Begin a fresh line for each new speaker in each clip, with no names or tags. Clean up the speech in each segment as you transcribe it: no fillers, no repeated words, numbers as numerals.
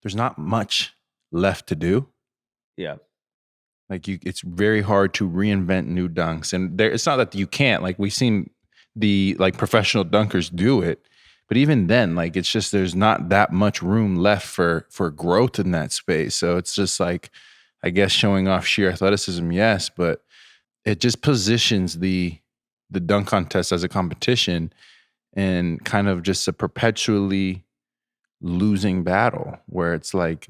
there's not much left to do.
Yeah.
Like it's very hard to reinvent new dunks, and it's not that you can't. Like we've seen the professional dunkers do it, but even then, like it's just there's not that much room left for growth in that space. So it's just like, I guess, showing off sheer athleticism, yes, but it just positions the dunk contest as a competition and kind of just a perpetually losing battle where it's like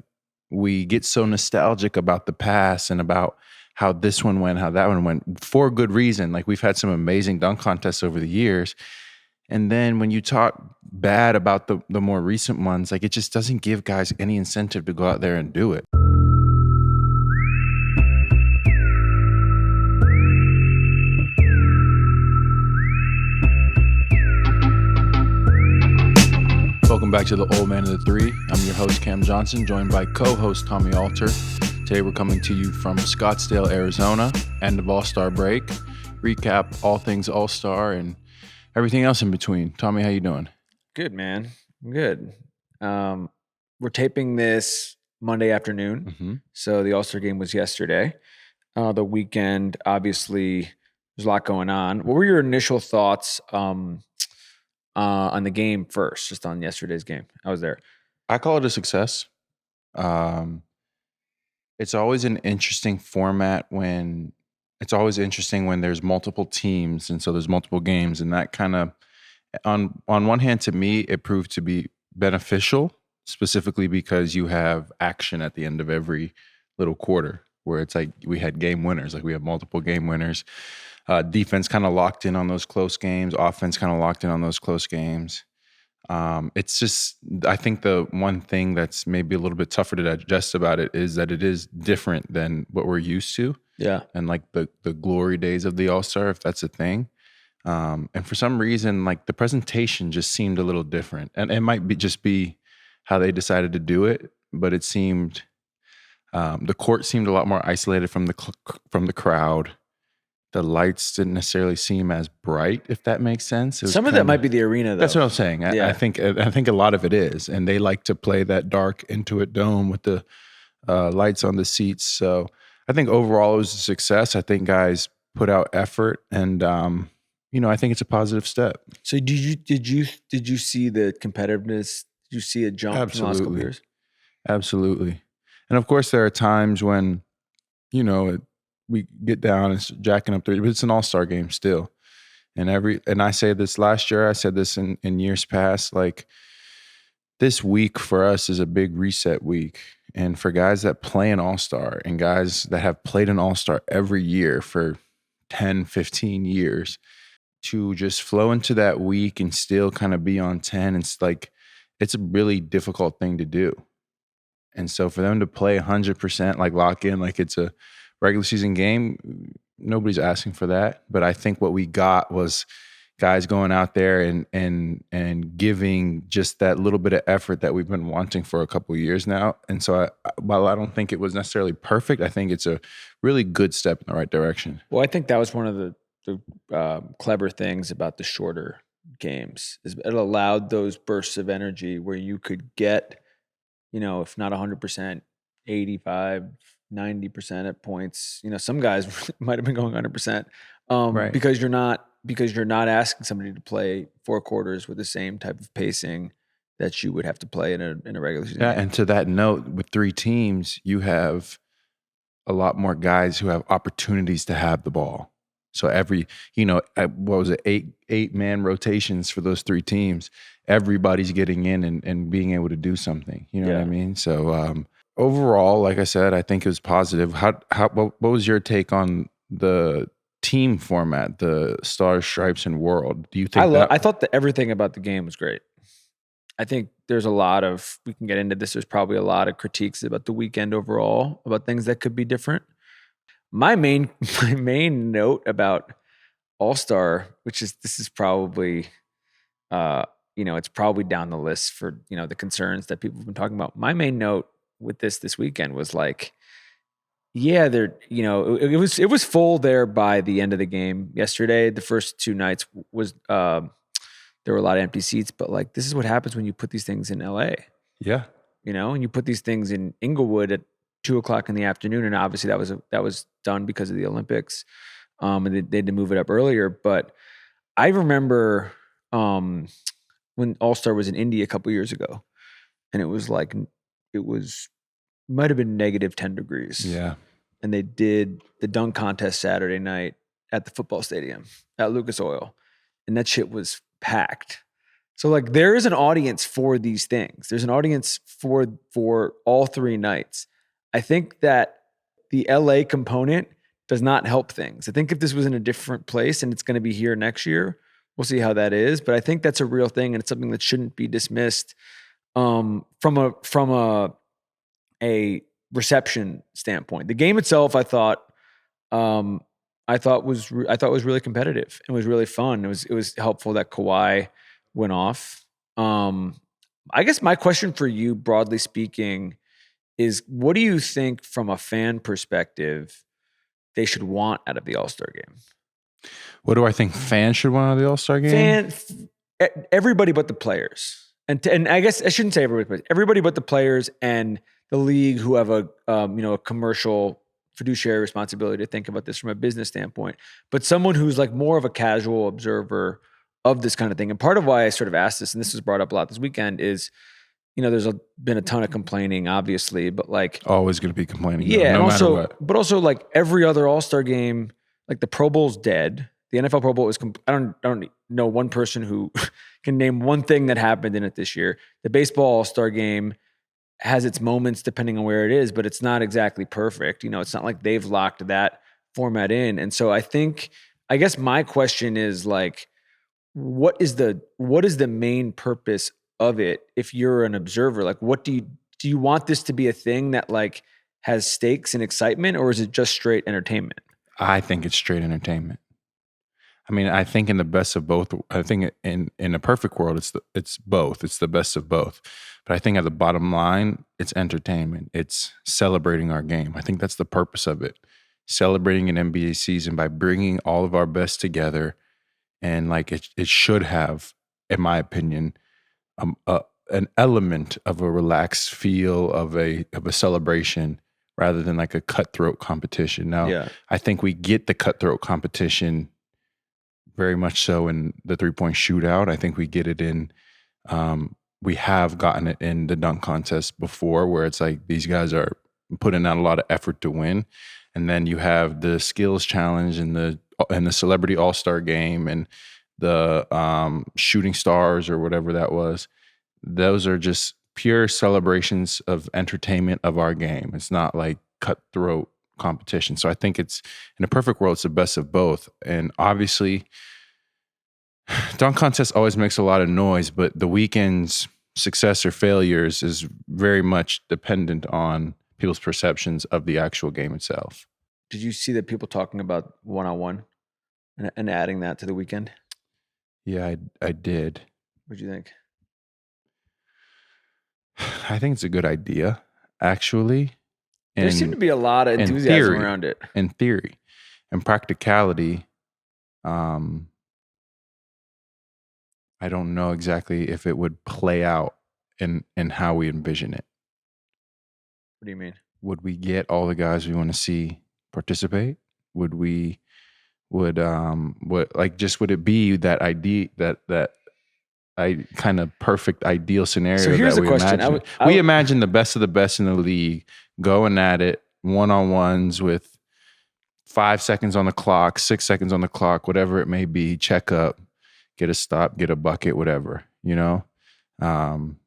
we get so nostalgic about the past and about how this one went, how that one went, for good reason. Like we've had some amazing dunk contests over the years. And then when you talk bad about the more recent ones, like it just doesn't give guys any incentive to go out there and do it. Welcome back to the Old Man of the Three. I'm your host, Cam Johnson, joined by co-host Tommy Alter. Today we're coming to you from Scottsdale, Arizona, end of All-Star break. Recap all things All-Star and everything else in between. Tommy, how you doing?
Good, man. Good. We're taping this Monday afternoon.
Mm-hmm.
So the All-Star game was yesterday. The weekend, obviously, there's a lot going on. What were your initial thoughts on the game first, just on yesterday's game? I was there.
I call it a success. It's always an interesting format when there's multiple teams and so there's multiple games, and that kind of on one hand, to me, it proved to be beneficial, specifically because you have action at the end of every little quarter where it's like we had game winners, like we have multiple game winners. Defense kind of locked in on those close games. Offense kind of locked in on those close games. It's just, I think the one thing that's maybe a little bit tougher to digest about it is that it is different than what we're used to.
Yeah.
And like the glory days of the All-Star, if that's a thing. And for some reason, like the presentation just seemed a little different. And it might just be how they decided to do it, but it seemed, the court seemed a lot more isolated from the crowd. The lights didn't necessarily seem as bright, if that makes sense.
Some of that might be the arena, though.
That's what I'm saying.
Yeah.
I think a lot of it is, and they like to play that dark Intuit Dome with the lights on the seats. So I think overall it was a success. I think guys put out effort, and I think it's a positive step.
So did you see the competitiveness? Did you see a jump from the last couple years?
Absolutely. And of course, there are times when we get down and jacking up 30, but it's an All-Star game still. And I say this last year, I said this in years past, like this week for us is a big reset week. And for guys that play an All-Star and guys that have played an All-Star every year for 10, 15 years, to just flow into that week and still kind of be on 10, it's like, it's a really difficult thing to do. And so for them to play 100%, like lock in, like it's a regular season game, nobody's asking for that. But I think what we got was guys going out there and giving just that little bit of effort that we've been wanting for a couple of years now. And so while I don't think it was necessarily perfect, I think it's a really good step in the right direction.
Well, I think that was one of the clever things about the shorter games, is it allowed those bursts of energy where you could get, if not 100%, 85, 90% at points. Some guys might have been going 100%,
Right.
because you're not asking somebody to play 4 quarters with the same type of pacing that you would have to play in a regular season game.
And to that note, with 3 teams, you have a lot more guys who have opportunities to have the ball. So every, what was it, 8-man rotations for those 3 teams, everybody's getting in and being able to do something. You know what I mean? So overall, like I said, I think it was positive. What was your take on the team format, the Stars, Stripes, and World? Do you think
I thought that everything about the game was great. I think there's we can get into this, there's probably a lot of critiques about the weekend overall, about things that could be different. My main note about All-Star, this is probably, it's probably down the list for, the concerns that people have been talking about. My main note with this weekend was like, it was full there by the end of the game yesterday. The first 2 nights was, there were a lot of empty seats, but like, this is what happens when you put these things in LA.
Yeah.
and you put these things in Inglewood at 2:00 in the afternoon, and obviously that was done because of the Olympics, and they had to move it up earlier. But I remember when All-Star was in Indy a couple years ago, and it was might have been negative 10 degrees.
Yeah.
And they did the dunk contest Saturday night at the football stadium at Lucas Oil, and that shit was packed. So like there is an audience for these things. There's an audience for all 3 nights. I think that the LA component does not help things. I think if this was in a different place and it's going to be here next year, we'll see how that is. But I think that's a real thing, and it's something that shouldn't be dismissed from a reception standpoint. The game itself, I thought was really competitive and was really fun. It was helpful that Kawhi went off. I guess my question for you, broadly speaking, is what do you think from a fan perspective they should want out of the All-Star game?
What do I think fans should want out of the All-Star game?
Everybody but the players. And I guess I shouldn't say everybody, but everybody but the players and the league who have a commercial fiduciary responsibility to think about this from a business standpoint, but someone who's like more of a casual observer of this kind of thing. And part of why I sort of asked this, and this was brought up a lot this weekend, is there's been a ton of complaining, obviously, but like
always going to be complaining.
Yeah,
no
and
matter what.
But also like every other All-Star game, like the Pro Bowl's dead. The NFL Pro Bowl is. I don't know one person who can name one thing that happened in it this year. The baseball All-Star game has its moments depending on where it is, but it's not exactly perfect. It's not like they've locked that format in. And so I guess my question is like, what is the main purpose of it if you're an observer? Like, what do you want this to be a thing that like has stakes and excitement, or is it just straight entertainment?
I think it's straight entertainment. I mean, I think in the best of both, I think in a perfect world, it's both. It's the best of both. But I think at the bottom line, it's entertainment. It's celebrating our game. I think that's the purpose of it. Celebrating an NBA season by bringing all of our best together. And like it should have, in my opinion, an element of a relaxed feel of a celebration rather than like a cutthroat competition. Now, I think we get the cutthroat competition very much so in the 3-point shootout. I think we get it in, we have gotten it in the dunk contest before, where it's like these guys are putting out a lot of effort to win. And then you have the skills challenge and the celebrity all-star game and the shooting stars or whatever that was. Those are just pure celebrations of entertainment of our game. It's not like cutthroat competition. So I think it's, in a perfect world, it's the best of both. And obviously, dunk contest always makes a lot of noise, but the weekend's success or failures is very much dependent on people's perceptions of the actual game itself.
Did you see that people talking about one-on-one and adding that to the weekend?
Yeah, I did.
What do you think?
I think it's a good idea, actually.
There seemed to be a lot of enthusiasm around it.
In theory. In practicality, I don't know exactly if it would play out in how we envision it.
What do you mean?
Would we get all the guys we want to see participate? Would it be that idea that kind of perfect ideal scenario?
So here's
that
the question.
Imagine. We imagine the best of the best in the league going at it one-on-ones with 5 seconds on the clock, 6 seconds on the clock, whatever it may be, check up, get a stop, get a bucket, whatever,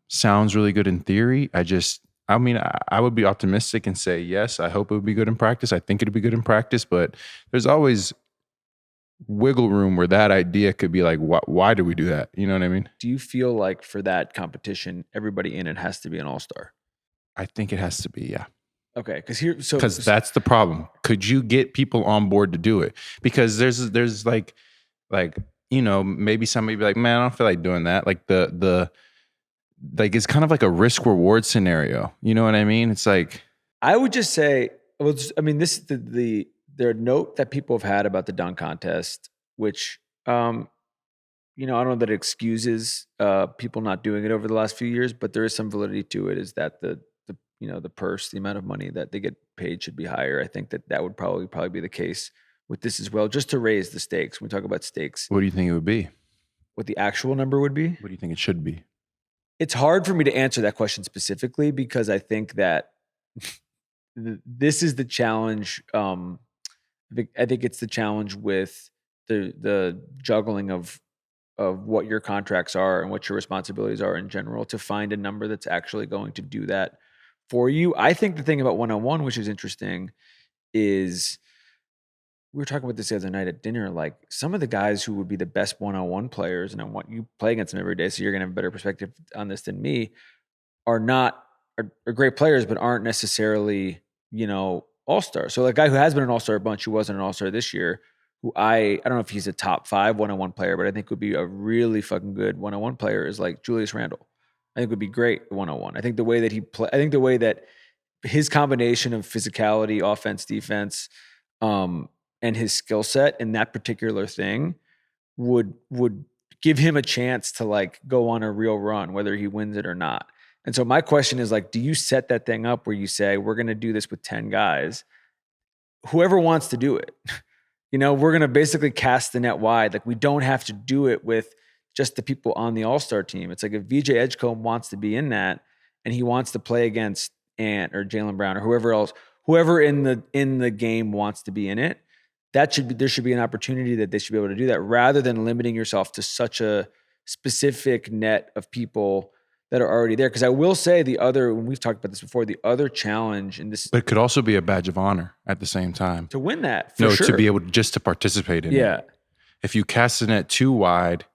sounds really good in theory. I would be optimistic and say, yes, I hope it would be good in practice. I think it'd be good in practice, but there's always wiggle room where that idea could be like, why do we do that? You know what I mean?
Do you feel like for that competition, everybody in it has to be an all-star?
I think it has to be, yeah.
Okay,
because that's the problem. Could you get people on board to do it? Because there's like maybe somebody be like, man, I don't feel like doing that. Like it's kind of like a risk reward scenario. You know what I mean? It's like,
I would just say, this is their note that people have had about the dunk contest, which I don't know that it excuses people not doing it over the last few years, but there is some validity to it. Is that the the purse, the amount of money that they get paid should be higher. I think that would probably be the case with this as well, just to raise the stakes. When we talk about stakes,
What do you think it would be?
what the actual number would be?
What do you think it should be?
It's hard for me to answer that question specifically because I think that this is the challenge. I think it's the challenge with the juggling of what your contracts are and what your responsibilities are in general to find a number that's actually going to do that for you. I think the thing about one-on-one, which is interesting, is we were talking about this the other night at dinner. Like some of the guys who would be the best one-on-one players, and I want you play against them every day, so you're gonna have a better perspective on this than me, are great players, but aren't necessarily, all-stars. So a guy who has been an all-star a bunch, who wasn't an all-star this year, who I don't know if he's a top 5 one-on-one player, but I think would be a really fucking good one-on-one player is like Julius Randle. I think would be great one-on-one. I think the way that I think the way that his combination of physicality, offense, defense, and his skill set in that particular thing would give him a chance to like go on a real run, whether he wins it or not. And so my question is like, do you set that thing up where you say, we're going to do this with 10 guys, whoever wants to do it, we're going to basically cast the net wide. Like we don't have to do it with just the people on the all-star team. It's like if VJ Edgecombe wants to be in that and he wants to play against Ant or Jaylen Brown or whoever else, whoever in the game wants to be in it, there should be an opportunity that they should be able to do that rather than limiting yourself to such a specific net of people that are already there. Because I will say when we've talked about this before, the other challenge in this,
But it could also be a badge of honor at the same time.
To win that, for sure.
To be able to participate in it. If you cast the net too wide,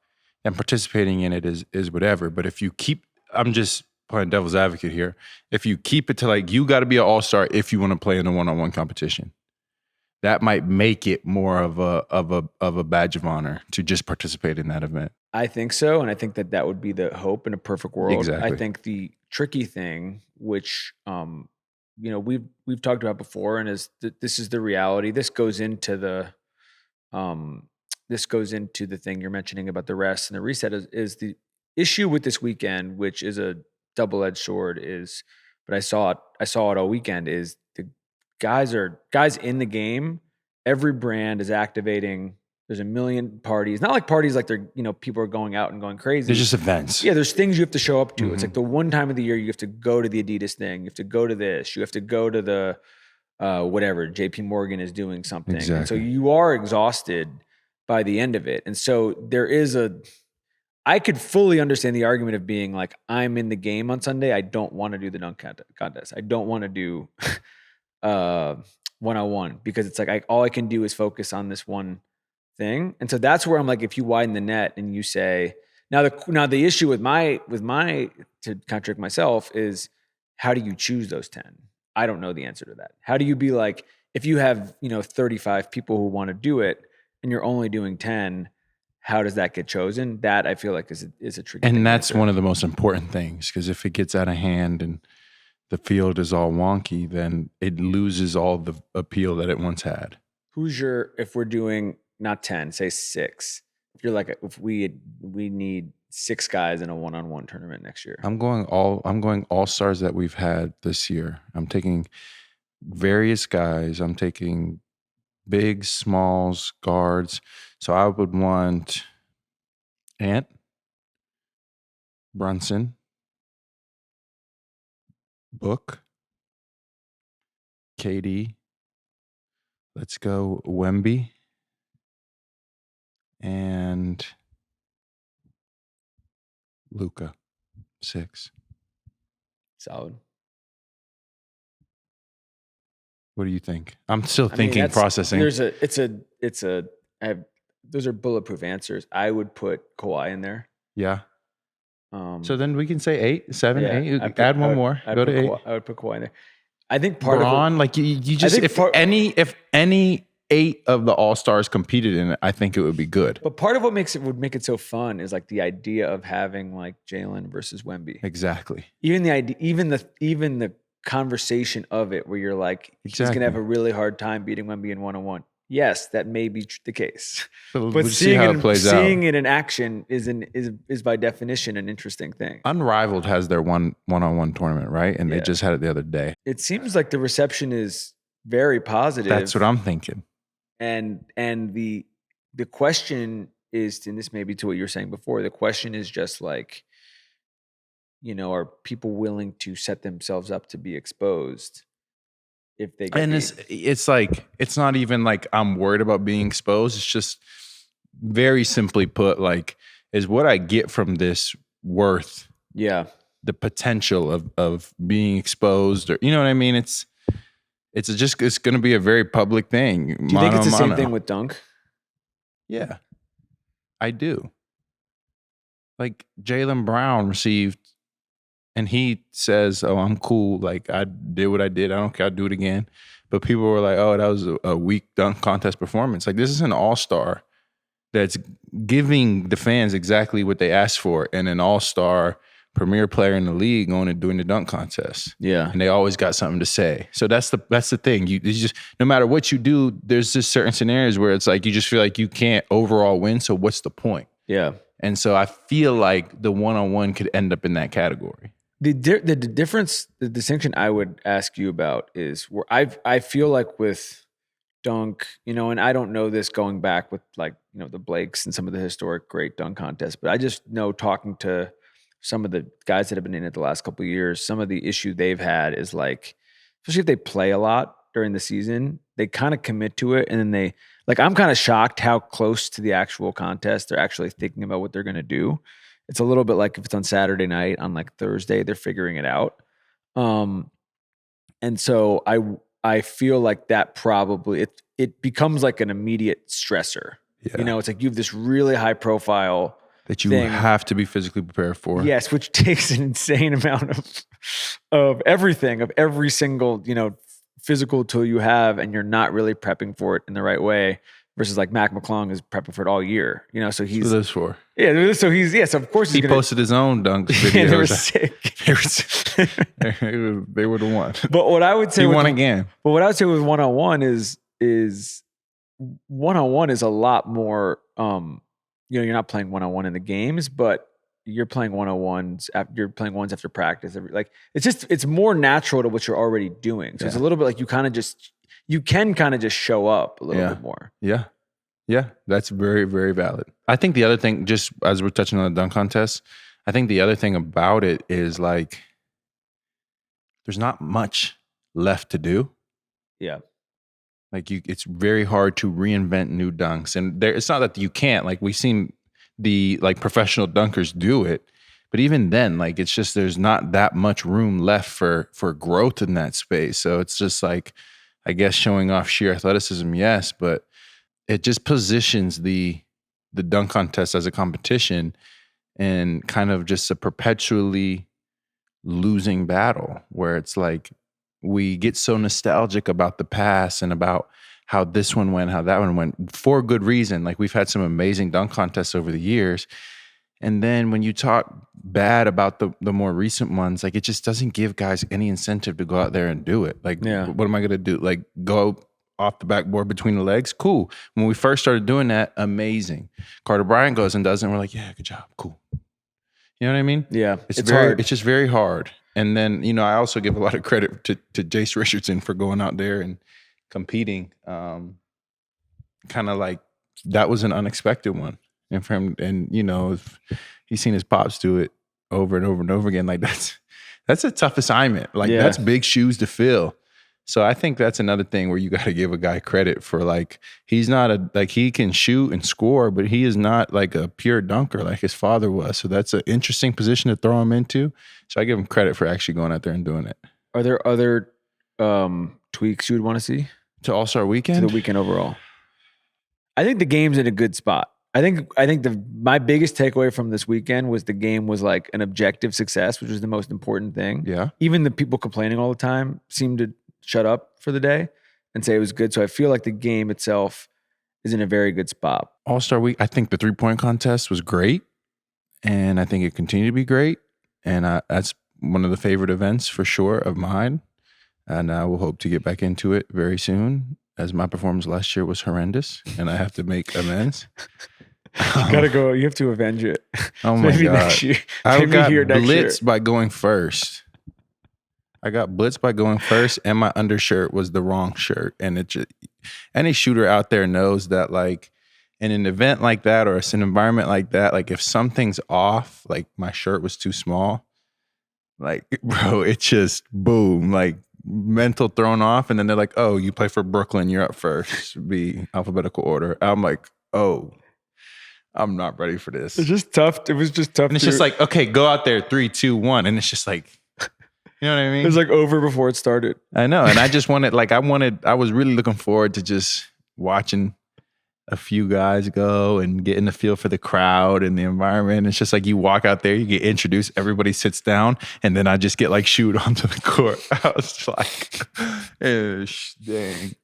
and participating in it is whatever. But if you I'm just playing devil's advocate here. If you keep it to like, you got to be an all-star if you want to play in a one-on-one competition. That might make it more of a badge of honor to just participate in that event.
I think so, and I think that would be the hope in a perfect world.
Exactly.
I think the tricky thing, which we've talked about before, and this is the reality. This goes into the thing you're mentioning about the rest and the reset. Is the issue with this weekend, which is a double-edged sword. But I saw it all weekend. Is the guys in the game. Every brand is activating. There's a million parties. Not like parties like they're, people are going out and going crazy.
There's just events.
Yeah, there's things you have to show up to. Mm-hmm. It's like the one time of the year you have to go to the Adidas thing. You have to go to this. You have to go to the whatever. JP Morgan is doing something.
Exactly.
And so you are exhausted by the end of it. And so I could fully understand the argument of being like, I'm in the game on Sunday. I don't want to do the dunk contest. I don't want to do one-on-one because it's like all I can do is focus on this one thing. And so that's where I'm like, if you widen the net and you say, now the issue with my to contradict myself is, how do you choose those 10? I don't know the answer to that. How do you be like, if you have 35 people who want to do it and you're only doing 10, how does that get chosen? That I feel like is a tricky thing.
And that's one of the most important things, because if it gets out of hand and the field is all wonky, then it loses all the appeal that it once had.
If we're doing not 10, say 6. If you're like, if we need 6 guys in a one-on-one tournament next year.
I'm going all stars that we've had this year. I'm taking various guys. I'm taking bigs, smalls, guards. So I would want Ant, Brunson, Book, KD. Let's go Wemby. And Luka, 6.
Solid.
What do you think? I'm still thinking, processing.
Those are bulletproof answers. I would put Kawhi in there.
Yeah. So then we can say 8, 7, 8. Add one more. Go to 8.
I would put Kawhi in there. I think part
Braun,
of it,
like you just if any 8 of the All-Stars competed in it, I think it would be good.
But part of what would make it so fun is like the idea of having like Jaylen versus Wemby.
Exactly.
Even the idea, even the conversation of it, where you're like, he's gonna have a really hard time beating Wemby in one-on-one. yes, that may be the case.
But
But
we'll see how it plays out.
seeing it in action is by definition an interesting thing.
Unrivaled has their one-on-one tournament, right? And they just had it the other day.
It seems like the reception is very positive.
That's what I'm thinking.
And the question is, and this may be to what you were saying before, the question is just like, are people willing to set themselves up to be exposed if they get
And it's like, it's not even like I'm worried about being exposed. It's just very simply put, like, is what I get from this worth the potential of being exposed, or, you know what I mean? It's going to be a very public thing.
Do you think it's the same thing with dunk?
Yeah, I do. Like Jaylen Brown received, and he says, "Oh, I'm cool. Like, I did what I did. I don't care. I'll do it again." But people were like, "Oh, that was a weak dunk contest performance." Like, this is an all-star that's giving the fans exactly what they asked for, and an all-star premier player in the league going and doing the dunk contest.
Yeah.
And they always got something to say. So that's the thing. You just, no matter what you do, there's just certain scenarios where it's like you just feel like you can't overall win. So what's the point?
Yeah.
And so I feel like the one-on-one could end up in that category.
The difference, the distinction I would ask you about is where I feel like with dunk, and I don't know this going back with like, the Blakes and some of the historic great dunk contests, but I just know, talking to some of the guys that have been in it the last couple of years, some of the issue they've had is like, especially if they play a lot during the season, they kind of commit to it. And then I'm kind of shocked how close to the actual contest they're actually thinking about what they're going to do. It's a little bit like if it's on Saturday night, on like Thursday, they're figuring it out. And so I feel like that probably, it becomes like an immediate stressor.
Yeah.
It's like you have this really high profile
that you have to be physically prepared for.
Yes, which takes an insane amount of everything, of every single, physical tool you have, and you're not really prepping for it in the right way. Versus like Mac McClung is prepping for it all year, so he's.
What those for?
Yeah, so he's, yes, of course
he posted his own dunk videos.
They were sick.
They were the one.
But what I would say,
he won again.
But what I would say with one-on-one is one-on-one is a lot more. You're not playing one-on-one in the games, but you're playing one-on-ones. You're playing ones after practice. It's more natural to what you're already doing. So it's a little bit like you can kind of just show up a little bit more.
Yeah. Yeah. That's very, very valid. I think the other thing, just as we're touching on the dunk contest, I think the other thing about it is like, there's not much left to do.
Yeah.
Like it's very hard to reinvent new dunks, and it's not that you can't. Like we've seen the professional dunkers do it, but even then, like it's just there's not that much room left for growth in that space. So it's just like, I guess, showing off sheer athleticism, yes, but it just positions the dunk contest as a competition and kind of just a perpetually losing battle where it's like, we get so nostalgic about the past and about how this one went, how that one went, for good reason. Like we've had some amazing dunk contests over the years. And then when you talk bad about the more recent ones, like it just doesn't give guys any incentive to go out there and do it. Like, what am I going to do? Like go off the backboard between the legs? Cool. When we first started doing that, amazing. Carter Bryant goes and does it, and we're like, yeah, good job. Cool. You know what I mean?
Yeah.
It's hard. It's just very hard. And then, I also give a lot of credit to Jace Richardson for going out there and competing. Kind of like that was an unexpected one. And for him, and if he's seen his pops do it over and over and over again, like that's a tough assignment. Like that's big shoes to fill. So I think that's another thing where you got to give a guy credit for, like, he's not he can shoot and score, but he is not like a pure dunker like his father was. So that's an interesting position to throw him into. So I give him credit for actually going out there and doing it.
Are there other tweaks you would want to see
to All-Star Weekend?
To the weekend overall? I think the game's in a good spot. I think my biggest takeaway from this weekend was the game was like an objective success, which was the most important thing.
Yeah.
Even the people complaining all the time seemed to shut up for the day and say it was good. So I feel like the game itself is in a very good spot.
All-Star Week, I think the 3-point contest was great, and I think it continued to be great. And that's one of the favorite events for sure of mine. And I will hope to get back into it very soon. as my performance last year was horrendous, and I have to make amends.
You gotta go. You have to avenge it.
Oh my
Maybe
God.
next year.
I
Maybe
got
here next year.
blitzed by going first. I got blitzed by going first, and my undershirt was the wrong shirt. And it just, any shooter out there knows that, like, in an event like that or an environment like that, like if something's off, like my shirt was too small, like, bro, it just boom, like mental thrown off. And then they're like, oh, you play for Brooklyn, you're up first, be alphabetical order. I'm like, oh, I'm not ready for this.
It's just tough. It was just tough.
And it's just like, okay, go out there, 3, 2, 1. And it's just like, you know what I mean?
It was like over before it started.
I know. And I just wanted, like, I was really looking forward to just watching a few guys go and getting the feel for the crowd and the environment. It's just like you walk out there, you get introduced, everybody sits down, and then I just get like shooed onto the court. I was like, dang.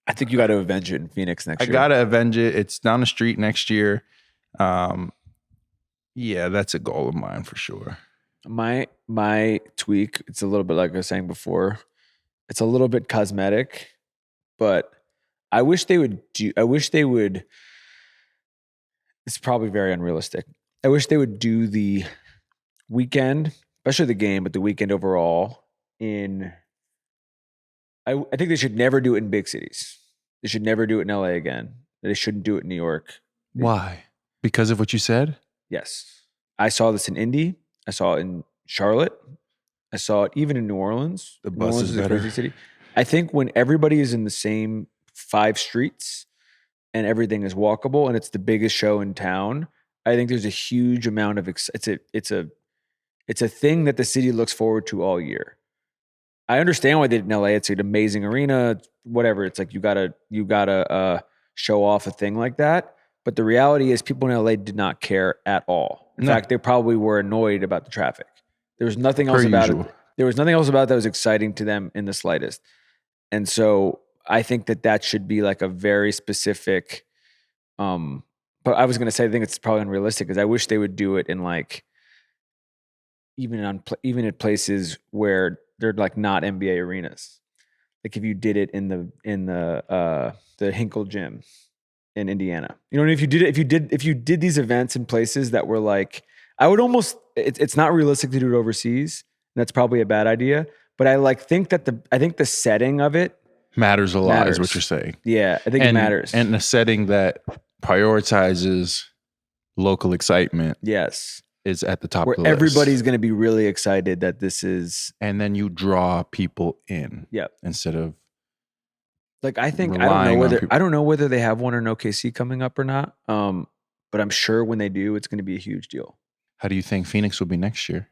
I think you got to avenge it in Phoenix next year.
I got to avenge it. It's down the street next year. Yeah, that's a goal of mine for sure.
My tweak, it's a little bit like I was saying before. It's a little bit cosmetic, but I wish they would. It's probably very unrealistic. I wish they would do the weekend, especially the game, but the weekend overall in. I think they should never do it in big cities. They should never do it in LA again. They shouldn't do it in New York.
Why? Because of what you said?
Yes. I saw this in Indy. I saw it in Charlotte. I saw it even in New Orleans.
The
New
bus
Orleans
is
a
better.
crazy city. I think when everybody is in the same 5 streets and everything is walkable and it's the biggest show in town, I think there's a huge amount of it's a thing that the city looks forward to all year. I understand why they did in LA. It's an amazing arena, whatever. It's like you gotta show off a thing like that. But the reality is people in LA did not care at all. In fact, they probably were annoyed about the traffic. There was nothing else about it. There was nothing else about it that was exciting to them in the slightest. And so I think that should be like a very specific, but I was going to say, I think it's probably unrealistic because I wish they would do it in like, even at places where they're like not NBA arenas. Like if you did it in the Hinkle Gym in Indiana, you know, and if you did these events in places that were like, I would almost, it's not realistic to do it overseas. And that's probably a bad idea. But I think the setting of it
matters a lot, is what you're saying.
Yeah, I think it matters.
And a setting that prioritizes local excitement.
Yes.
Is at the top
where
of the list.
Everybody's going to be really excited that this is.
And then you draw people in.
Yep.
Instead of
like, I don't know whether they have one in OKC coming up or not. But I'm sure when they do, it's going to be a huge deal.
How do you think Phoenix will be next year?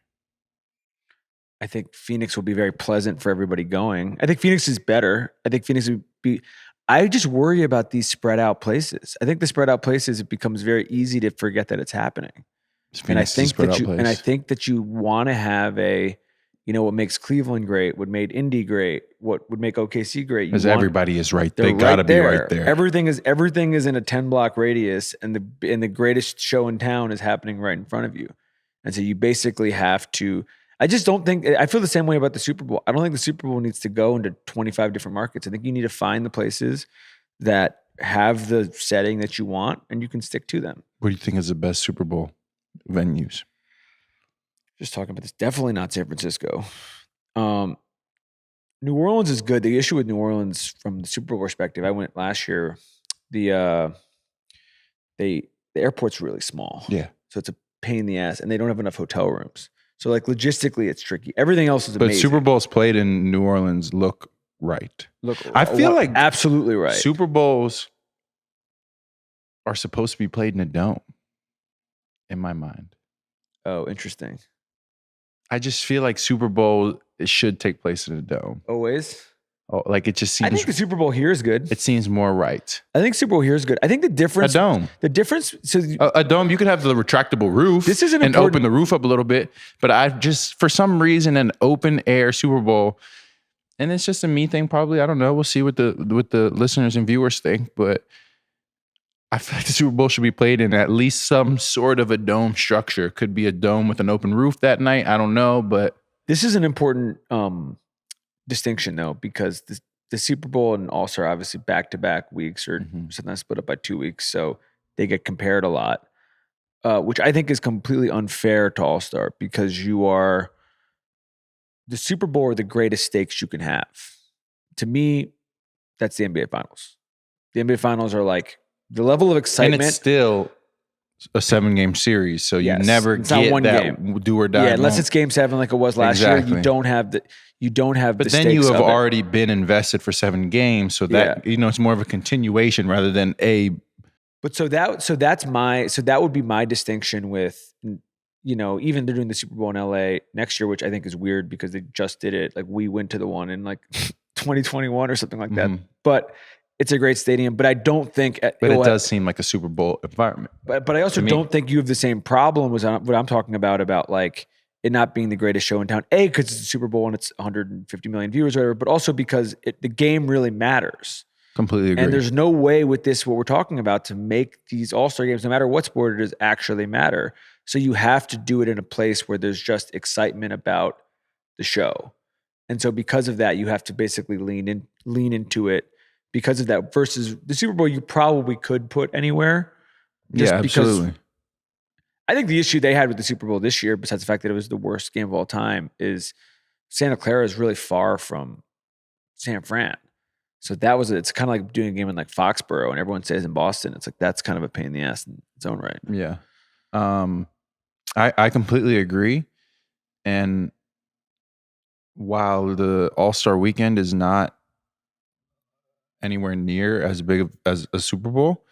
I think Phoenix will be very pleasant for everybody going. I think Phoenix is better. I think Phoenix would be. I just worry about these spread out places. I think the spread out places, it becomes very easy to forget that it's happening. And I think that you want to have what makes Cleveland great, what made Indy great, what would make OKC great.
Because everybody is right. They gotta be right there.
Everything is in a 10-block radius, and the greatest show in town is happening right in front of you. And so you basically have to. I just don't think. I feel the same way about the Super Bowl. I don't think the Super Bowl needs to go into 25 different markets. I think you need to find the places that have the setting that you want, and you can stick to them.
What do you think is the best Super Bowl venues?
Just talking about this, definitely not San Francisco. New Orleans is good. The issue with New Orleans from the Super Bowl perspective, I went last year. The airport's really small.
Yeah.
So it's a pain in the ass, and they don't have enough hotel rooms. So like logistically, it's tricky. Everything else is amazing.
But Super Bowls played in New Orleans look right. I feel like
absolutely right.
Super Bowls are supposed to be played in a dome, in my mind.
Oh, interesting.
I just feel like Super Bowl, it should take place in a dome.
Always?
Oh, like it just seems.
I think the Super Bowl here is good.
It seems more right.
I think Super Bowl here is good. I think the difference.
A dome.
The difference. So
a dome, you could have the retractable roof.
This is
and open the roof up a little bit. But I just, for some reason, an open air Super Bowl, and it's just a me thing. Probably, I don't know. We'll see what the listeners and viewers think. But I feel like the Super Bowl should be played in at least some sort of a dome structure. Could be a dome with an open roof that night. I don't know, but
this is an important distinction though, because the Super Bowl and All-Star obviously back-to-back weeks or
Mhm.
sometimes split up by 2 weeks, so they get compared a lot, which I think is completely unfair to All-Star because the Super Bowl are the greatest stakes you can have. To me, that's the NBA Finals. The NBA Finals are like the level of
And
excitement.
it's still a 7-game series, so you
Yes,
never
it's not
get
one
that
game.
do or die
Yeah, unless
moment.
it's Game 7 like it was last year,
Exactly.
you don't have the
But
the
then you
stakes
have
of it.
already been invested for 7 games, so that it's more of a continuation rather than a.
But so that would be my distinction with, even they're doing the Super Bowl in LA next year, which I think is weird because they just did it. Like we went to the one in like 2021 or something like that.
Mhm.
But it's a great stadium. But I don't think
But it does seem like a Super Bowl environment.
But I also don't think you have the same problem with what I'm talking about like it not being the greatest show in town. A, because it's the Super Bowl and it's 150 million viewers or whatever, but also because the game really matters.
Completely agree.
And there's no way with this, what we're talking about, to make these All-Star games, no matter what sport it is, actually matter. So you have to do it in a place where there's just excitement about the show. And so because of that, you have to basically lean into it because of that versus the Super Bowl you probably could put anywhere.
Yeah, absolutely.
I think the issue they had with the Super Bowl this year, besides the fact that it was the worst game of all time, is Santa Clara is really far from San Fran. So it's kind of like doing a game in like Foxborough and everyone stays in Boston. It's like, that's kind of a pain in the ass in its own right.
Yeah. I completely agree. And while the All-Star weekend is not anywhere near as big as a Super Bowl,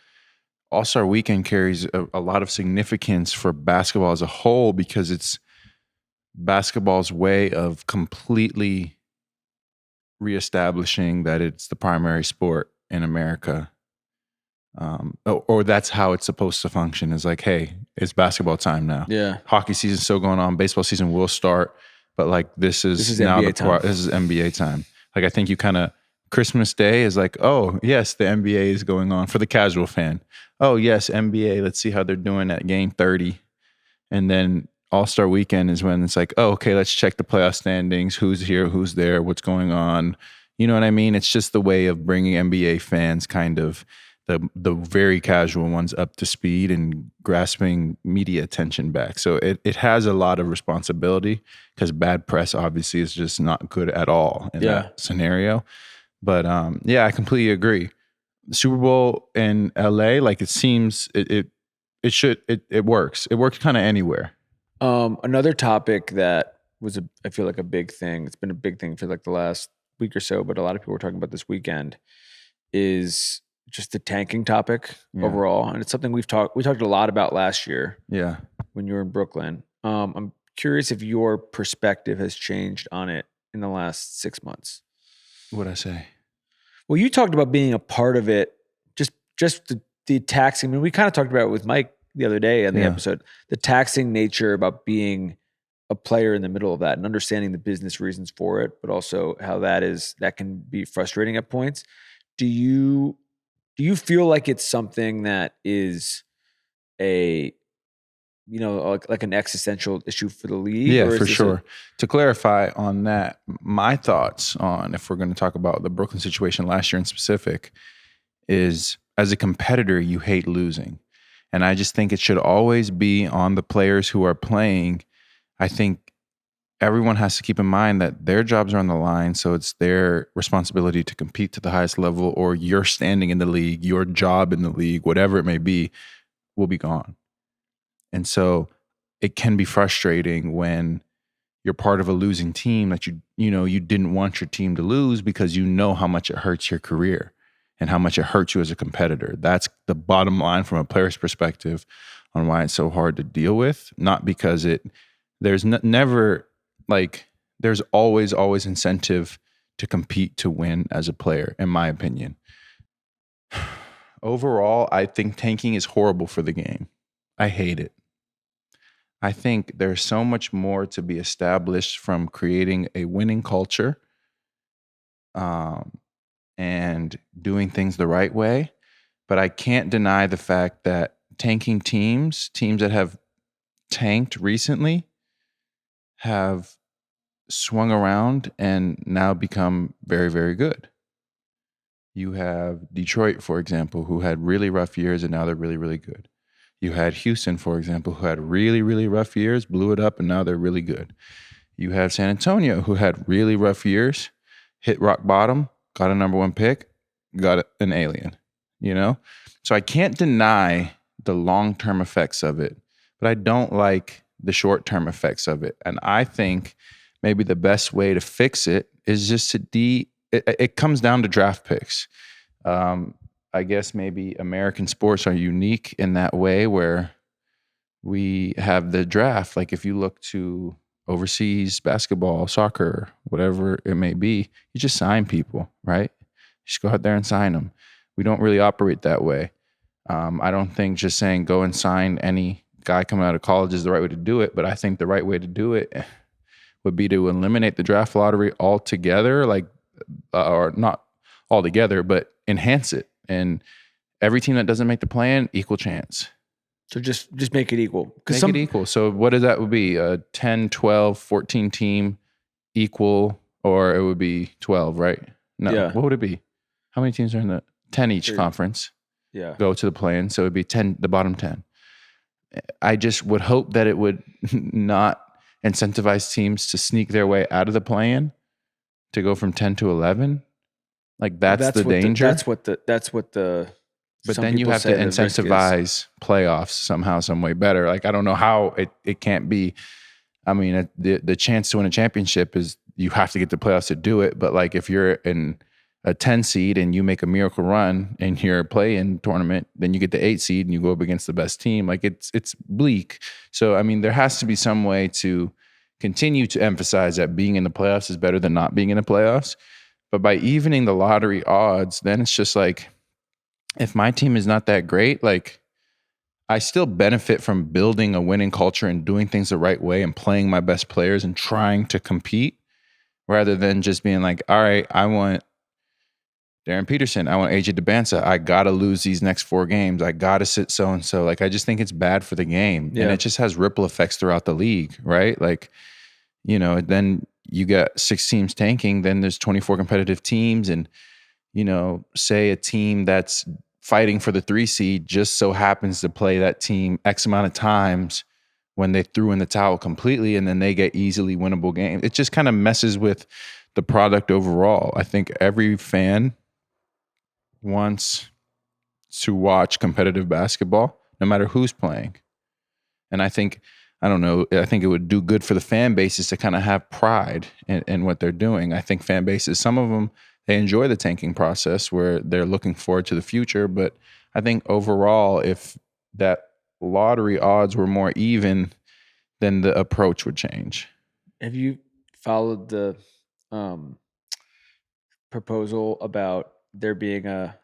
All-Star weekend carries a lot of significance for basketball as a whole because it's basketball's way of completely reestablishing that it's the primary sport in America. Or that's how it's supposed to function, is like, hey, it's basketball time now.
Yeah.
Hockey season's still going on. Baseball season will start, but like this is now
NBA time.
This is NBA time. Like I think you kind of Christmas Day is like, oh yes, the NBA is going on for the casual fan. Oh yes, NBA. Let's see how they're doing at game 30, and then All-Star Weekend is when it's like, oh okay, let's check the playoff standings. Who's here? Who's there? What's going on? You know what I mean? It's just the way of bringing NBA fans kind of the very casual ones up to speed and grasping media attention back. So it has a lot of responsibility because bad press obviously is just not good at all in that scenario. But I completely agree. The Super Bowl in LA, like it seems it works. It works kind of anywhere.
Another topic that was I feel like a big thing. It's been a big thing for like the last week or so, but a lot of people were talking about this weekend is just the tanking topic overall. And it's something we talked a lot about last year.
Yeah.
When you were in Brooklyn. I'm curious if your perspective has changed on it in the last 6 months.
What'd I say?
Well, you talked about being a part of it, just the taxing. I mean, we kind of talked about it with Mike the other day on the episode, the taxing nature about being a player in the middle of that and understanding the business reasons for it, but also how that can be frustrating at points. Do you feel like it's something that is like an existential issue for the league?
Yeah, for sure. To clarify on that, my thoughts on, if we're going to talk about the Brooklyn situation last year in specific, is as a competitor, you hate losing. And I just think it should always be on the players who are playing. I think everyone has to keep in mind that their jobs are on the line, so it's their responsibility to compete to the highest level, or your standing in the league, your job in the league, whatever it may be, will be gone. And so it can be frustrating when you're part of a losing team that you didn't want your team to lose because you know how much it hurts your career and how much it hurts you as a competitor. That's the bottom line from a player's perspective on why it's so hard to deal with. Not because there's always incentive to compete to win as a player, in my opinion. Overall, I think tanking is horrible for the game. I hate it. I think there's so much more to be established from creating a winning culture and doing things the right way. But I can't deny the fact that tanking teams that have tanked recently, have swung around and now become very, very good. You have Detroit, for example, who had really rough years and now they're really, really good. You had Houston, for example, who had really, really rough years, blew it up, and now they're really good. You have San Antonio, who had really rough years, hit rock bottom, got a number 1 pick, got an alien, you know? So I can't deny the long-term effects of it, but I don't like the short-term effects of it. And I think maybe the best way to fix it is just to it comes down to draft picks. I guess maybe American sports are unique in that way where we have the draft. Like if you look to overseas basketball, soccer, whatever it may be, you just sign people, right? Just go out there and sign them. We don't really operate that way. I don't think just saying go and sign any guy coming out of college is the right way to do it, but I think the right way to do it would be to eliminate the draft lottery altogether, or not altogether, but enhance it. And every team that doesn't make the plan, equal chance.
So just make it equal.
Make it equal. So what does that would be? A 10, 12, 14 team equal, or it would be 12, right? No.
Yeah.
What would it be? How many teams are in the 10 each conference?
Yeah.
Go to the play-in. So it would be 10, the bottom 10. I just would hope that it would not incentivize teams to sneak their way out of the play-in to go from 10 to 11. Like that's the danger.
That's what the
but then you have to incentivize playoffs somehow, some way better. Like I don't know how it can't be. I mean, the chance to win a championship is you have to get the playoffs to do it. But like if you're in a 10 seed and you make a miracle run in your play-in tournament, then you get the 8 seed and you go up against the best team. Like it's bleak. So I mean, there has to be some way to continue to emphasize that being in the playoffs is better than not being in the playoffs. But by evening the lottery odds, then it's just like, if my team is not that great, like I still benefit from building a winning culture and doing things the right way and playing my best players and trying to compete rather than just being like, all right, I want Darren Peterson, I want AJ DeBanza. I got to lose these next 4 games. I got to sit so-and-so. Like, I just think it's bad for the game. Yeah. And it just has ripple effects throughout the league, right? Like, you know, then you got 6 teams tanking, then there's 24 competitive teams. And, you know, say a team that's fighting for the 3 seed just so happens to play that team X amount of times when they threw in the towel completely, and then they get easily winnable games. It just kind of messes with the product overall. I think every fan wants to watch competitive basketball, no matter who's playing. And I think, I don't know, I think it would do good for the fan bases to kind of have pride in what they're doing. I think fan bases, some of them, they enjoy the tanking process where they're looking forward to the future. But I think overall, if that lottery odds were more even, then the approach would change.
Have you followed the proposal about there being a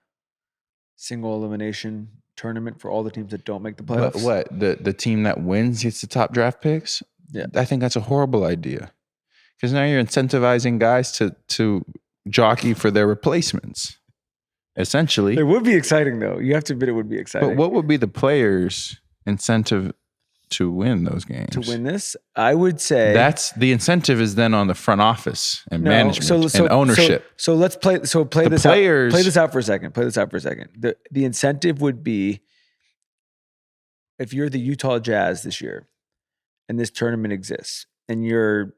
single elimination tournament for all the teams that don't make the playoffs?
What? The team that wins gets the top draft picks?
Yeah.
I think that's a horrible idea. Because now you're incentivizing guys to jockey for their replacements, essentially.
It would be exciting, though. You have to admit it would be exciting.
But what would be the players' incentive to win those games?
To win this? I would say...
That's the incentive is then on the front office and management and ownership.
So let's play this out. Play this out for a second. The incentive would be, if you're the Utah Jazz this year and this tournament exists and you're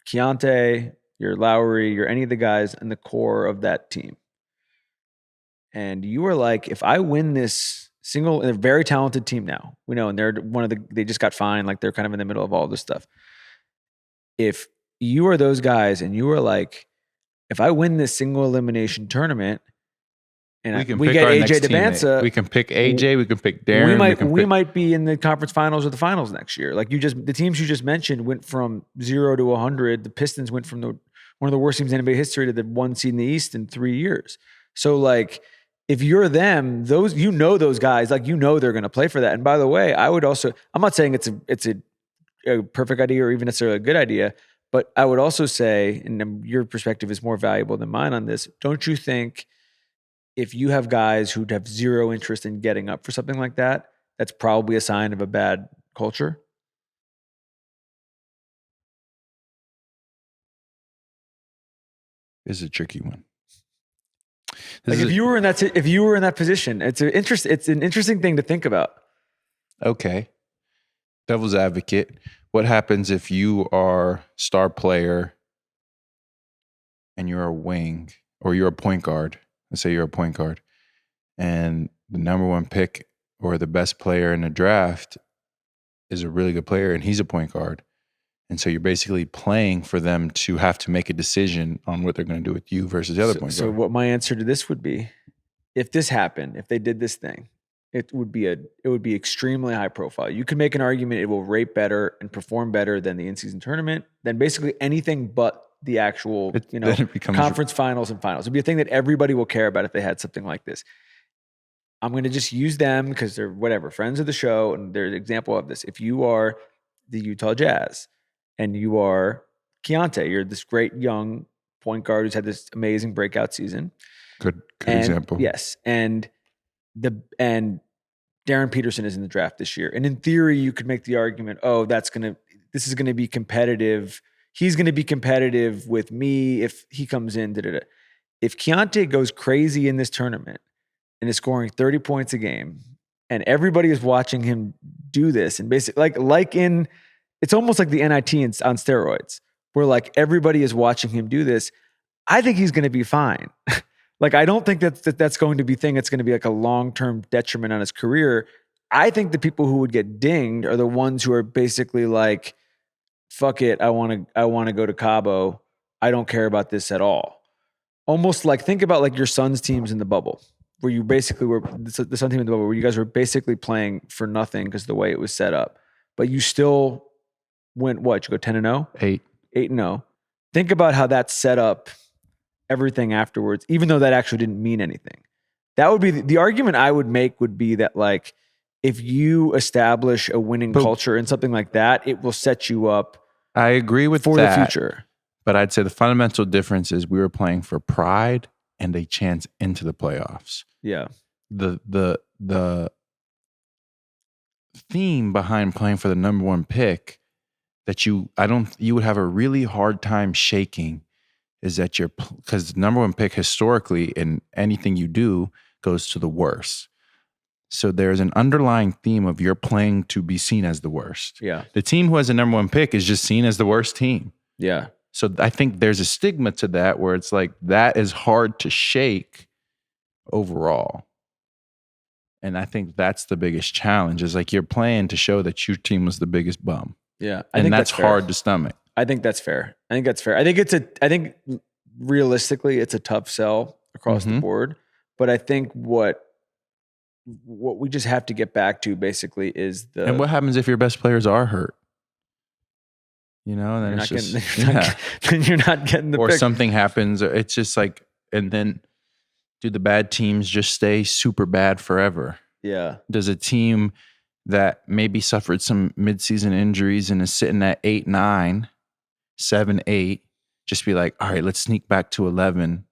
Keontae, you're Lowry, you're any of the guys in the core of that team, and you are like, if I win this single, and a very talented team now, we know, and they just got fined, like they're kind of in the middle of all this stuff. If you are those guys and you are like, if I win this single elimination tournament and we get AJ DeBanza,
we can pick AJ, we can pick Darren.
We might be in the conference finals or the finals next year. Like the teams you just mentioned went from 0 to 100. The Pistons went from one of the worst teams in NBA history to the 1 seed in the East in 3 years. So like, if you're them, those guys, like they're going to play for that. And by the way, I would also, I'm not saying it's a perfect idea or even necessarily a good idea, but I would also say, and your perspective is more valuable than mine on this, don't you think if you have guys who have zero interest in getting up for something like that, that's probably a sign of a bad culture?
Is a tricky one.
Like if you were in that position, it's an interesting thing to think about.
Okay. Devil's advocate. What happens if you are star player and you're a wing or you're a point guard? Let's say you're a point guard and the number one pick or the best player in the draft is a really good player and he's a point guard. And so you're basically playing for them to have to make a decision on what they're going to do with you versus the other point guard.
So what my answer to this would be, if this happened, if they did this thing, it would be extremely high profile. You could make an argument it will rate better and perform better than the in-season tournament, than basically anything but the actual conference finals and finals. It'd be a thing that everybody will care about if they had something like this. I'm going to just use them because they're friends of the show, and they're an example of this. If you are the Utah Jazz and you are Keontae, you're this great young point guard who's had this amazing breakout season.
Good example.
Yes. And Darren Peterson is in the draft this year. And in theory, you could make the argument, this is going to be competitive. He's going to be competitive with me if he comes in. If Keontae goes crazy in this tournament and is scoring 30 points a game and everybody is watching him do this, and basically it's almost like the NIT on steroids, where like everybody is watching him do this, I think he's going to be fine. Like, I don't think that's going to be thing. It's going to be like a long-term detriment on his career. I think the people who would get dinged are the ones who are basically like, fuck it, I want to go to Cabo. I don't care about this at all. Almost like, think about like your Suns teams in the bubble, where you basically were the Sun team in the bubble, where you guys were basically playing for nothing because the way it was set up, but you still went what? You go 10-0? 8-0. Think about how that set up everything afterwards, even though that actually didn't mean anything. That would be the argument I would make, would be that like, if you establish a winning culture and something like that, it will set you up.
I agree with
for
that,
the future.
But I'd say the fundamental difference is we were playing for pride and a chance into the playoffs.
Yeah.
The theme behind playing for the number one pick that you would have a really hard time shaking is that because the number one pick historically in anything you do goes to the worst. So there's an underlying theme of you're playing to be seen as the worst.
Yeah.
The team who has a number one pick is just seen as the worst team.
Yeah.
So I think there's a stigma to that where it's like that is hard to shake overall. And I think that's the biggest challenge, is like you're playing to show that your team was the biggest bum.
Yeah.
I think that's hard to stomach.
I think that's fair. I think realistically it's a tough sell across the board, but I think what we just have to get back to basically is
and what happens if your best players are hurt? You know, and
then you're not getting the
or
pick.
Something happens. Or it's just like, and then do the bad teams just stay super bad forever?
Yeah.
Does a team that maybe suffered some midseason injuries and is sitting at 8-9, 7-8, just be like, all right, let's sneak back to 11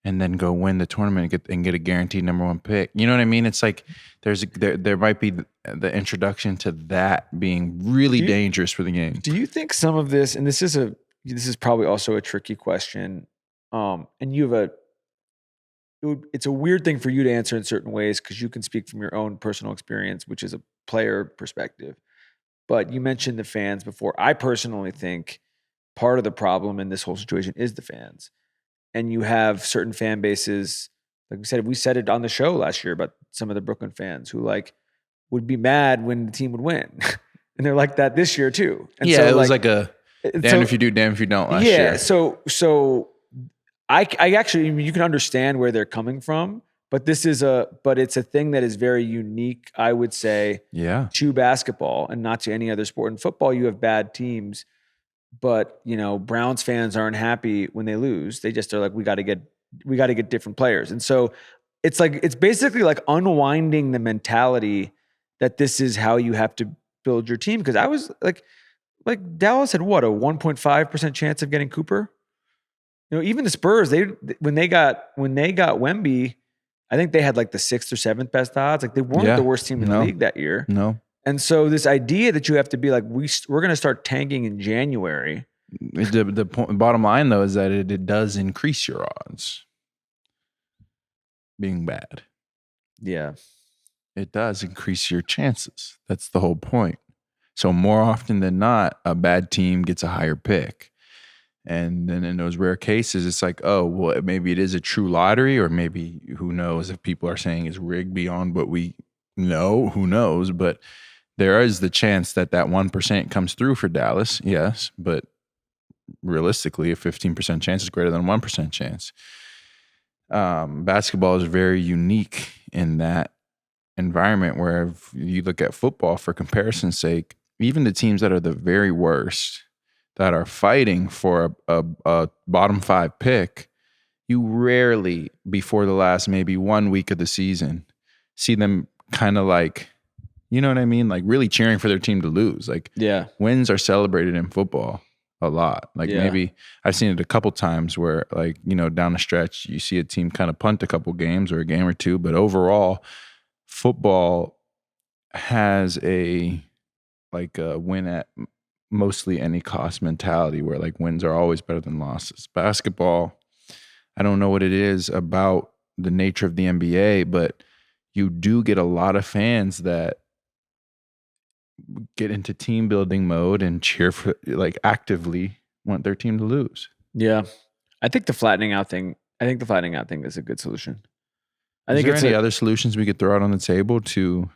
and then go win the tournament and get a guaranteed number one pick? You know what I mean? It's like there might be the introduction to that being really dangerous for the game.
Do you think some of this, and this is probably also a tricky question, and it's a weird thing for you to answer in certain ways because you can speak from your own personal experience, which is a player perspective. But you mentioned the fans before. I personally think part of the problem in this whole situation is the fans. And you have certain fan bases, like we said it on the show last year about some of the Brooklyn fans who like would be mad when the team would win. And they're like that this year too. And
yeah,
so
it was like a damn if you do, damn if you don't last year.
Yeah, so I actually, I mean, you can understand where they're coming from, but it's a thing that is very unique, I would say, to basketball and not to any other sport. In football, you have bad teams, but Browns fans aren't happy when they lose. They just are like, we got to get different players. And so it's basically like unwinding the mentality that this is how you have to build your team. Because I was like Dallas had what, a 1.5% chance of getting Cooper? Even the Spurs, when they got Wemby, I think they had like the 6th or 7th bbest odds. Like they weren't the worst team in the league that year.
No.
And so this idea that you have to be like, we're going to start tanking in January.
The bottom line though is that it does increase your odds. being bad.
Yeah.
It does increase your chances. That's the whole point. So more often than not, a bad team gets a higher pick. And then in those rare cases, it's like, oh, well, maybe it is a true lottery, or maybe who knows if people are saying it's rigged beyond what we know, who knows? But there is the chance that 1% comes through for Dallas, yes. But realistically, a 15% chance is greater than a 1% chance. Basketball is very unique in that environment where if you look at football for comparison's sake, even the teams that are the very worst that are fighting for a bottom 5 pick, you rarely before the last maybe 1 week of the season see them kind of like, you know what I mean? Like really cheering for their team to lose. Like wins are celebrated in football a lot. Like maybe I've seen it a couple times where like, you know, down the stretch, you see a team kind of punt a couple games or a game or two, but overall football has a win at mostly any cost mentality where like wins are always better than losses. Basketball, I don't know what it is about the nature of the NBA, but you do get a lot of fans that get into team building mode and cheer for like actively want their team to lose.
Yeah. I think the flattening out thing is a good solution.
Is there any other solutions we could throw out on the table to?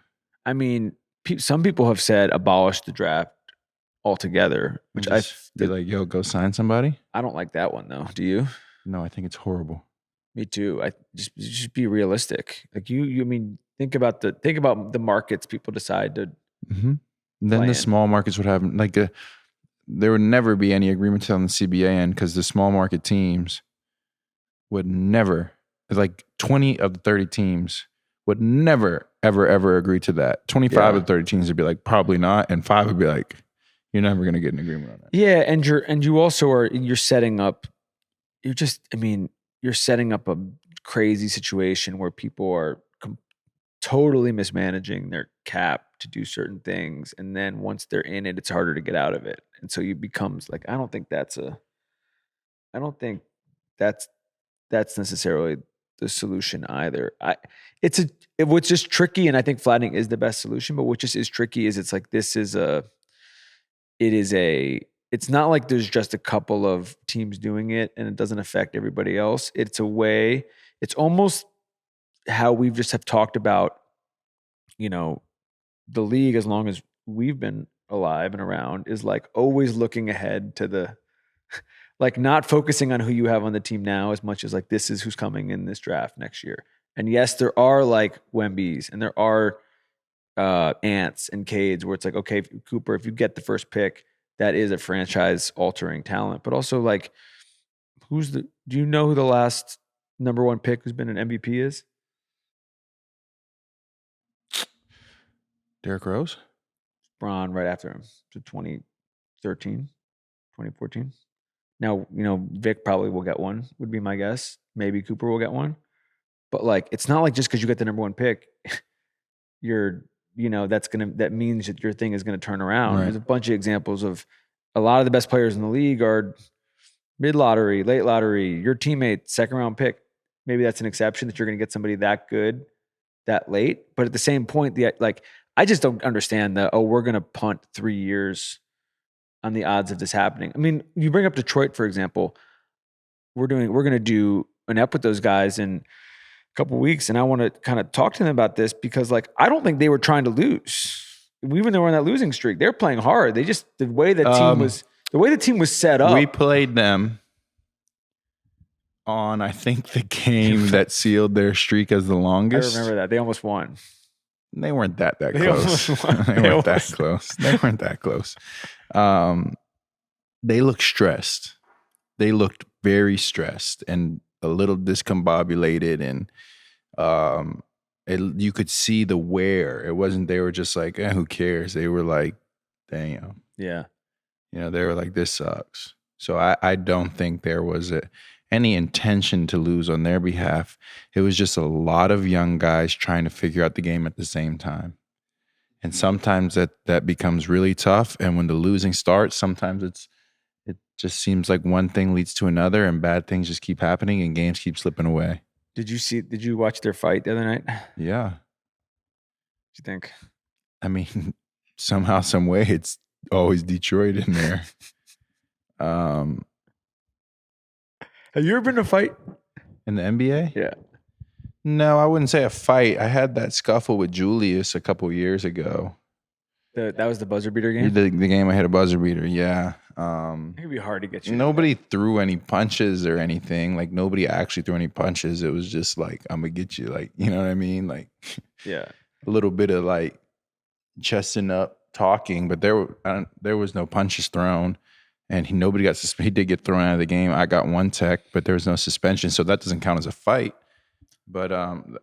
I mean, some people have said abolish the draft altogether, which I
feel like, yo, go sign somebody.
I don't like that one though. Do you?
No, I think it's horrible.
Me too. I just be realistic. Like you I mean, think about the markets people decide to.
Mm-hmm. Then the small markets would have like there would never be any agreement on the CBA end because the small market teams would never, like 20 of the 30 teams would never, ever agree to that. 25 of the 30 teams would be like, probably not. And 5 would be like, you're never going to get an agreement on that.
Yeah. And you also you're setting up a crazy situation where people are totally mismanaging their cap to do certain things. And then once they're in it, it's harder to get out of it. And so it becomes like, I don't think that's necessarily the solution either. What's just tricky, and I think flattening is the best solution, but what just is tricky is it's like, it's not like there's just a couple of teams doing it and it doesn't affect everybody else. It's almost how we've just have talked about, you know, the league as long as we've been alive and around is like always looking ahead to like not focusing on who you have on the team now as much as like this is who's coming in this draft next year. And yes, there are like Wembys and there are Ants and Cades where it's like, okay, Cooper, if you get the first pick, that is a franchise altering talent. But also like, do you know who the last number 1 pick who's been an MVP is?
Derrick Rose?
Braun right after him. So 2013, 2014. Now, you know, Vic probably will get one, would be my guess. Maybe Cooper will get one. But like, it's not like just because you get the number 1 pick, that means that your thing is going to turn around. Right. There's a bunch of examples of a lot of the best players in the league are mid-lottery, late lottery, your teammate, second round pick. Maybe that's an exception that you're going to get somebody that good that late. But at the same point, I just don't understand we're going to punt 3 years on the odds of this happening. I mean, you bring up Detroit, for example. We're going to do an ep with those guys in a couple of weeks, and I want to kind of talk to them about this because, like, I don't think they were trying to lose. Even though we're on that losing streak, they're playing hard. They just the way the team was set up.
We played them on, I think, the game that sealed their streak as the longest.
I remember that. They almost won.
They weren't that close. They weren't that close. They weren't that close. They looked stressed. They looked very stressed and a little discombobulated, and you could see the wear. It wasn't they were just like, who cares? They were like, damn.
Yeah.
You know, they were like, this sucks. So I don't think there was any intention to lose on their behalf. It was just a lot of young guys trying to figure out the game at the same time. And sometimes that becomes really tough. And when the losing starts, sometimes it just seems like one thing leads to another and bad things just keep happening and games keep slipping away.
Did you watch their fight the other night? What
Yeah.
do you think?
I mean, somehow, some way, it's always Detroit in there.
Have you ever been to a fight?
In the NBA?
Yeah.
No, I wouldn't say a fight. I had that scuffle with Julius a couple years ago.
That was the buzzer beater game?
The game I hit a buzzer beater, yeah.
It could be hard to get you.
Nobody threw any punches or anything. Like, nobody actually threw any punches. It was just like, I'm going to get you. Like, you know what I mean? Like,
yeah,
a little bit of like chesting up, talking, but there was no punches thrown. And nobody got suspended. He did get thrown out of the game. I got one tech, but there was no suspension. So that doesn't count as a fight. But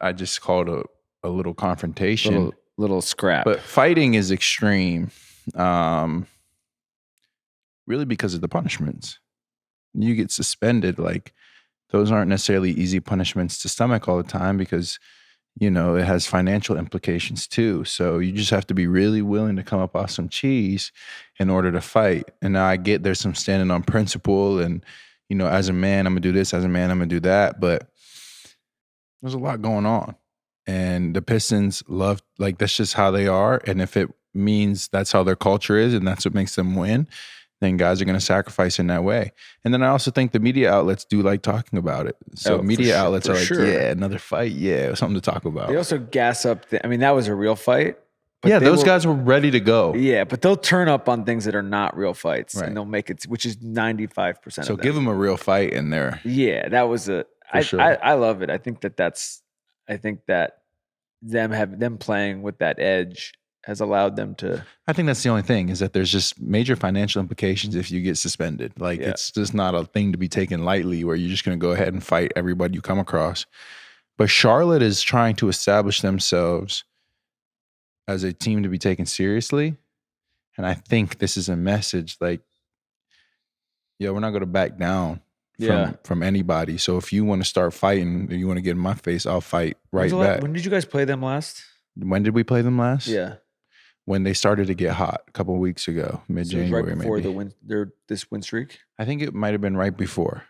I just called a little confrontation.
Little scrap.
But fighting is extreme. Really because of the punishments. You get suspended, like those aren't necessarily easy punishments to stomach all the time because, you know, it has financial implications too. So you just have to be really willing to come up off some cheese in order to fight. And now I get there's some standing on principle and, you know, as a man, I'm gonna do this, as a man, I'm gonna do that. But there's a lot going on. And the Pistons love, like, that's just how they are. And if it means that's how their culture is and that's what makes them win, then guys are going to sacrifice in that way. And then I also think the media outlets do like talking about it. So media outlets are like, yeah, another fight. Yeah, something to talk about.
They also gas up. I mean, that was a real fight.
But yeah, those guys were ready to go.
Yeah, but they'll turn up on things that are not real fights. Right. And they'll make it, which is 95% of them.
So give them a real fight in there.
Yeah, that was I love it. I think that them playing with that edge has allowed them to.
I think that's the only thing is that there's just major financial implications if you get suspended. Like it's just not a thing to be taken lightly where you're just going to go ahead and fight everybody you come across. But Charlotte is trying to establish themselves as a team to be taken seriously. And I think this is a message like, we're not going to back down from anybody. So if you want to start fighting, if you want to get in my face, I'll fight back.
When did you guys play them last?
When did we play them last?
Yeah.
When they started to get hot a couple of weeks ago, mid-January,
right before
maybe.
This win streak?
I think it might have been right before.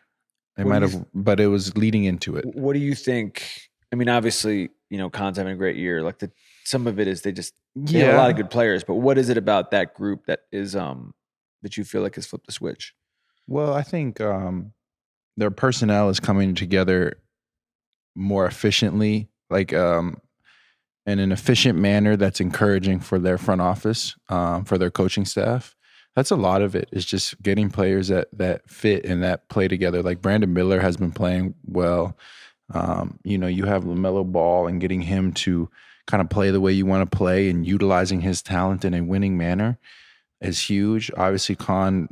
It might have, but it was leading into it.
What do you think? I mean, obviously, you know, Khan's having a great year. Like some of it is they have a lot of good players, but what is it about that group that is that you feel like has flipped the switch?
Well, I think their personnel is coming together more efficiently, like in an efficient manner that's encouraging for their front office, for their coaching staff. That's a lot of it. It's just getting players that fit and that play together. Like Brandon Miller has been playing well. You know, you have LaMelo Ball and getting him to kind of play the way you want to play and utilizing his talent in a winning manner is huge. Obviously, Khan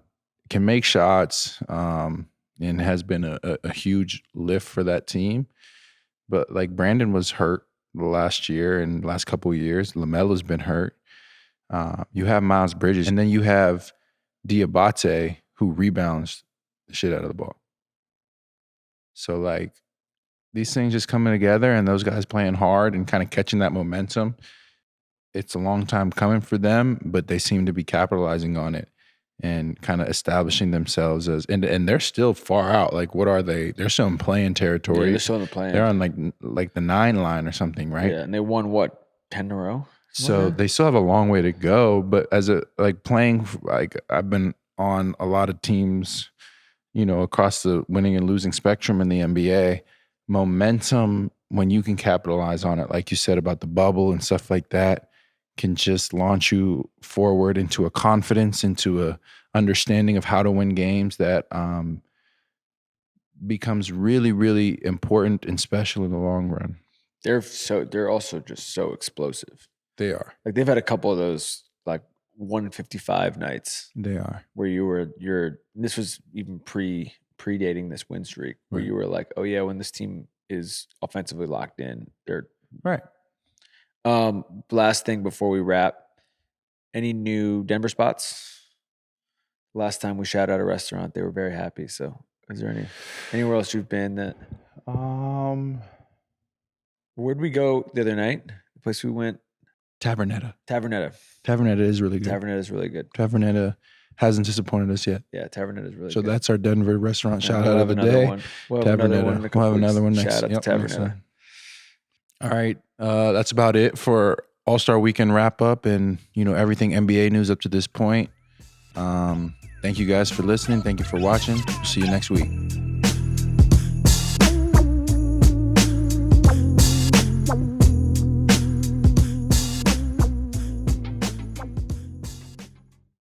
can make shots and has been a huge lift for that team. But like Brandon was hurt the last year and last couple of years. LaMelo's been hurt. You have Miles Bridges, and then you have Diabate who rebounds the shit out of the ball. So like these things just coming together and those guys playing hard and kind of catching that momentum. It's a long time coming for them, but they seem to be capitalizing on it and kind of establishing themselves as, and they're still far out. Like, what are they? They're still in playing territory.
Yeah, they're still in the playing.
They're on like the 9 line or something, right?
Yeah, and they won what, 10 in a row?
So they still have a long way to go. But as playing, like I've been on a lot of teams, you know, across the winning and losing spectrum in the NBA. Momentum, when you can capitalize on it, like you said about the bubble and stuff like that, can just launch you forward into a confidence, into a understanding of how to win games that becomes really, really important and special in the long run.
They're also just so explosive.
They are.
Like they've had a couple of those like 155 nights.
They are.
Where this was even predating this win streak, where you were like, oh yeah, when this team is offensively locked in, they're
right.
Last thing before we wrap, any new Denver spots? Last time we shouted out a restaurant, they were very happy. So is there anywhere else you've been that? Where'd we go the other night? The place we went?
Tavernetta.
Tavernetta
is really good.
Tavernetta is really good.
Tavernetta hasn't disappointed us yet.
Yeah, Tavernetta is really
So
good.
that's our Denver restaurant shout
We'll
out
have
of the
another
day.
one. We'll have another one in a
We'll
couple
have another one
weeks.
next.
Shout out to
next
Tavernetta.
time. All right, that's about it for All-Star Weekend wrap up and everything NBA news up to this point. Thank you guys for listening. Thank you for watching. See you next week.